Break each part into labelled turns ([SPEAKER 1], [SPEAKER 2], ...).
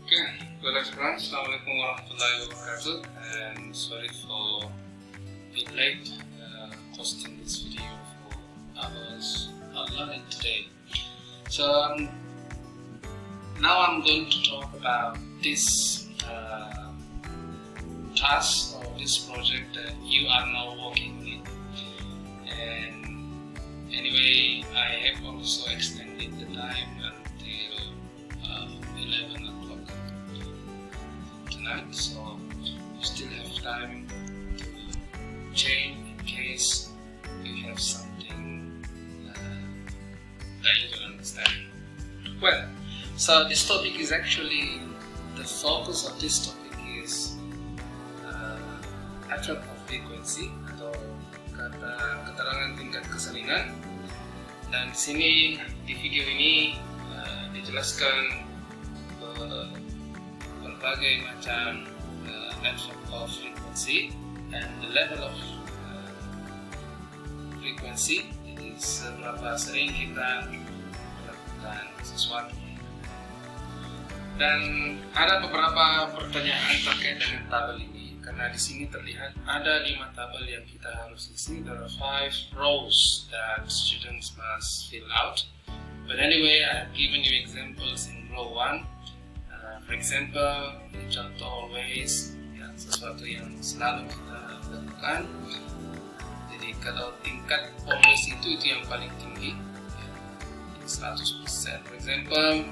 [SPEAKER 1] Okay, well everyone, Assalamualaikum warahmatullahi wabarakatuh, and sorry for being late posting this video for hours of learning today. So now I'm going to talk about this task or this project that you are now working with. And anyway, I have also extended the time until 11 o'clock tonight, so you still have time to change in case you have something that you don't understand. Well, so this topic is actually, the focus of this topic is attribute of frequency atau keterangan tingkat keseringan. Dan di sini di video ini dijelaskan berbagai macam attribute of frequency and the level of frequency, jadi seberapa sering kita melakukan sesuatu. Dan ada beberapa pertanyaan terkait dengan tabel ini, karena di sini terlihat ada 5 tabel yang kita harus isi. There are 5 rows that students must fill out. But anyway, I have given you examples in row 1. For example, contoh always, ya, sesuatu yang selalu kita lakukan. Jadi kalau tingkat always itu yang paling tinggi, ya, 100%. For example,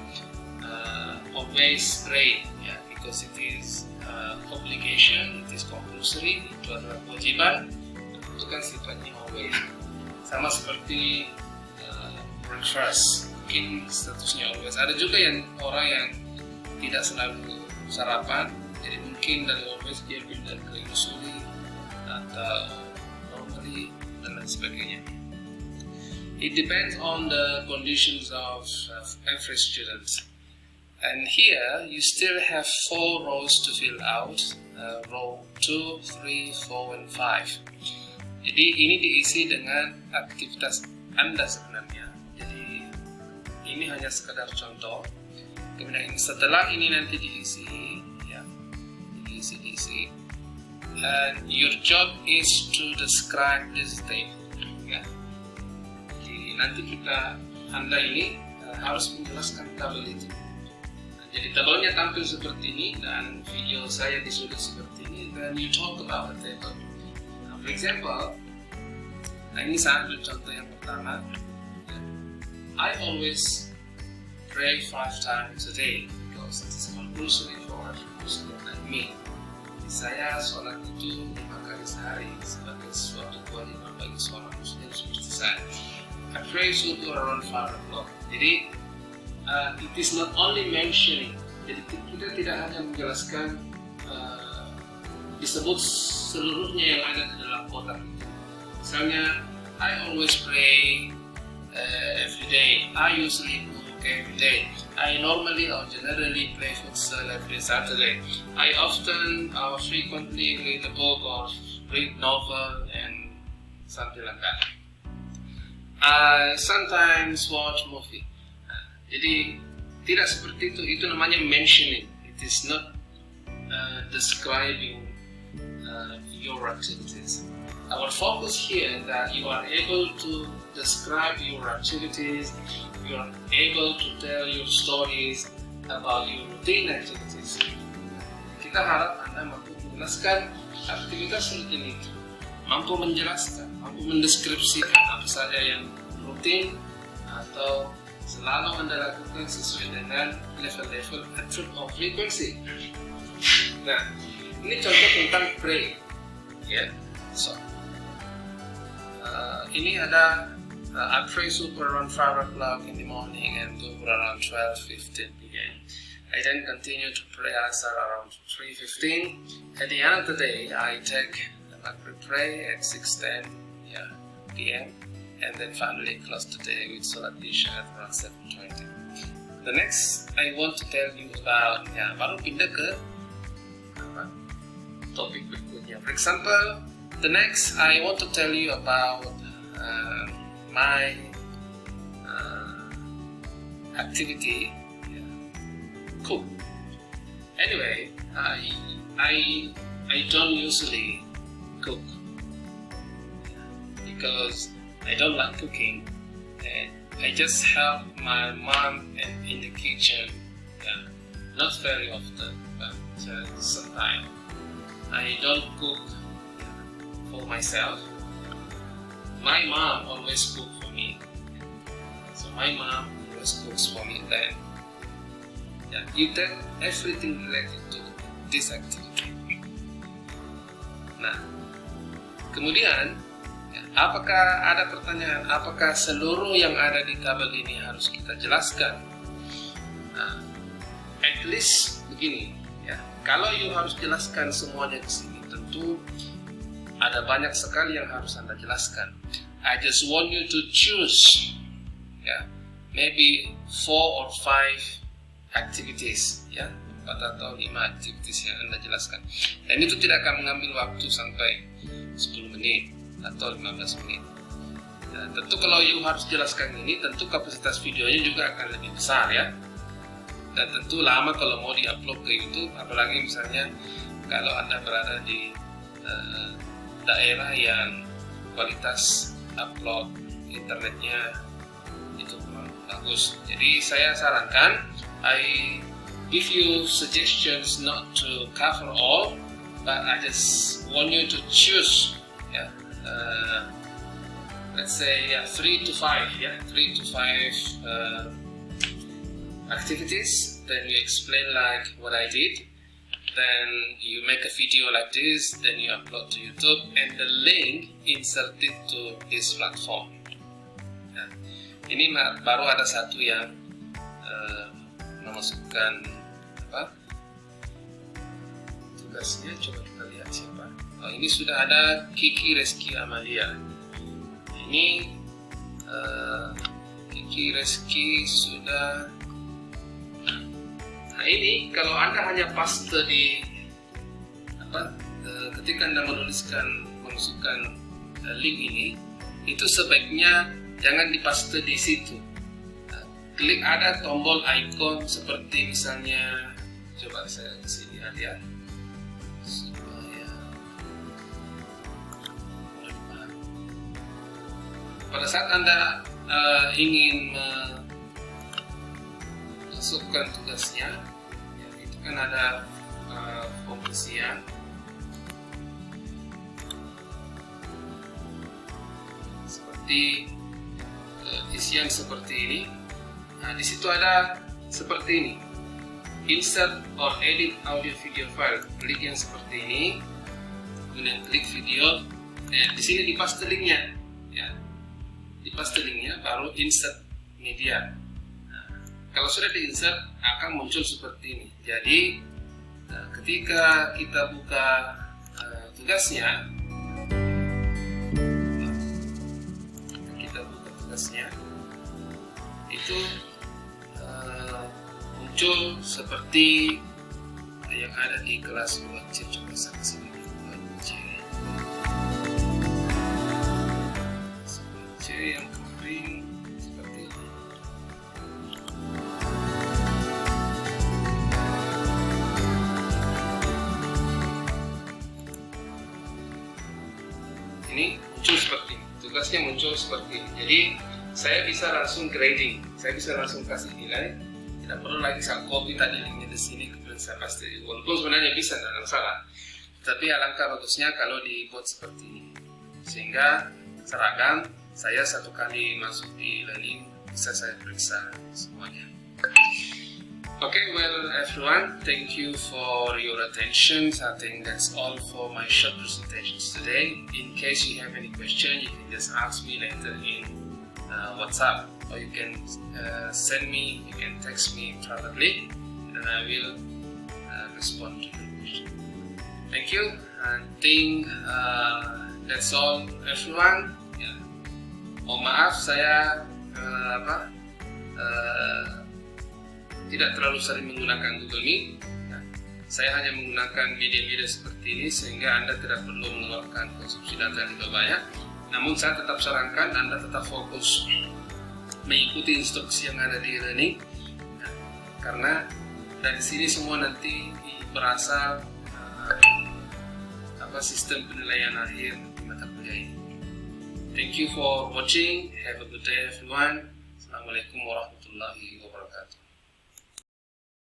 [SPEAKER 1] always pray, ya, because it is obligation, it is compulsory, itu adalah kewajiban, itu kan sifatnya always. Sama seperti breakfast, mungkin statusnya always. Ada juga yang orang yang tidak selalu sarapan, jadi mungkin dari always dia pindah ke usually atau normally dan lain sebagainya. It depends on the conditions of every student. And here you still have 4 rows to fill out, row 2, 3, 4, and 5. Jadi ini diisi dengan aktivitas Anda sebenarnya. Jadi ini hanya sekedar contoh. Kemudian setelah ini nanti diisi, ya, diisi. And your job is to describe this table. Ya. Jadi nanti Anda ini harus menjelaskan tabel itu. Jadi tabelnya tampil seperti ini dan video saya disusun seperti ini. Then you talk about the table. Now, for example, ini saya ambil contoh yang pertama. I always pray 5 times a day because it is compulsory for every Muslim like me. Saya sholat itu 5 kali sehari sebagai suatu kewajiban bagi seorang Muslim seperti saya. I pray subuh around 5 o'clock. Jadi it is not only mentioning, jadi kita tidak hanya menjelaskan disebut seluruhnya yang ada di dalam kotak itu. Misalnya, I always pray every day. I usually cook every day. I normally or generally play futsal every Saturday. I often or frequently read a book or read novel and something like that. I sometimes watch movie. Jadi tidak seperti itu namanya mentioning. It is not describing your activities. Our focus here is that you are able to describe your activities, you are able to tell your stories about your routine activities. Kita harap Anda mampu menjelaskan aktivitas rutin itu, mampu menjelaskan, mampu mendeskripsikan apa saja yang rutin atau selalu Anda lakukan sesuai dengan level-level attribute of frequency. Nah, ini contoh tentang pray, ya. So, ini ada I pray super around 5 o'clock in the morning and zuhur around 12:15 p.m. I then continue to pray asar around 3:15. At the end of the day, I take the Maghrib pray at 6:10 p.m. and then finally close the day with Salat Isya at around 7:20. The next I want to tell you about, baru pindah ke topik berikutnya. For example, the next I want to tell you about my activity, cook. Anyway, I don't usually cook because I don't like cooking, and I just help my mom in the kitchen. Yeah, not very often, but sometimes. I don't cook for myself. My mom always cook for me. So my mom always cooks for me. Then you take everything related to this activity. Nah, kemudian apakah ada pertanyaan? Apakah seluruh yang ada di tabel ini harus kita jelaskan? Nah, at least begini. Ya, kalau you harus jelaskan semuanya di sini, tentu ada banyak sekali yang harus Anda jelaskan. I just want you to choose, maybe 4 or 5 activities, 4 atau 5 activities yang Anda jelaskan. Dan itu tidak akan mengambil waktu sampai 10 menit atau 15 menit. Ya, tentu kalau you harus jelaskan ini, tentu kapasitas videonya juga akan lebih besar ya. Dan tentu lama kalau mau diupload ke YouTube, apalagi misalnya kalau Anda berada di daerah yang kualitas upload internetnya itu kurang bagus. Jadi saya sarankan, I give you suggestions not to cover all, but I just want you to choose, let's say 3 to 5, 3 to 5 activities. Then you explain like what I did, then you make a video like this, then you upload to YouTube, and the link inserted to this platform. Ini baru ada satu yang memasukkan tugasnya. Coba kita lihat siapa. Ini sudah ada Kiki Reski Amalia. Ini Kiki Reski sudah. Nah, ini kalau Anda hanya paste di ketika Anda memasukkan link ini, itu sebaiknya jangan dipaste di situ. Klik ada tombol icon seperti misalnya, coba saya kasih lihat ya, supaya pada saat Anda ingin masukkan tugasnya, itu kan ada pengisian. Seperti isian seperti ini. Nah, di situ ada seperti ini, insert or edit audio video file. Klik yang seperti ini, kemudian klik video, dan di sini dipaste linknya, dipaste linknya, baru insert media. Kalau sudah di-insert, akan muncul seperti ini. Jadi, ketika kita buka tugasnya, itu muncul seperti yang ada di kelas 2C. Coba saya kasih ini 2C yang kering seperti ini. Ini muncul seperti ini, tugasnya muncul seperti ini. Jadi saya bisa langsung grading, saya bisa langsung kasih nilai, tidak perlu lagi saya copy tadi linknya di sini kemudian saya paste. Walaupun sebenarnya bisa, tidak ada masalah, tapi alangkah bagusnya kalau dibuat seperti ini, sehingga seragam. Saya satu kali masuk di learning bisa saya periksa semuanya. Okay, well everyone, thank you for your attention. I think that's all for my short presentations today. In case you have any question, you can just ask me later in WhatsApp, or you can send me, you can text me privately, and I will respond to your question. Thank you, and I think that's all everyone. Mohon maaf saya tidak terlalu sering menggunakan Google Meet. Saya hanya menggunakan media-media seperti ini sehingga Anda tidak perlu mengeluarkan konsumsi data yang lebih banyak. Namun saya tetap sarankan Anda tetap fokus mengikuti instruksi yang ada di learning, karena dari sini semua nanti berasal sistem penilaian akhir di mata kuliah ini. Thank you for watching. Have a good day everyone. Assalamualaikum warahmatullahi wabarakatuh.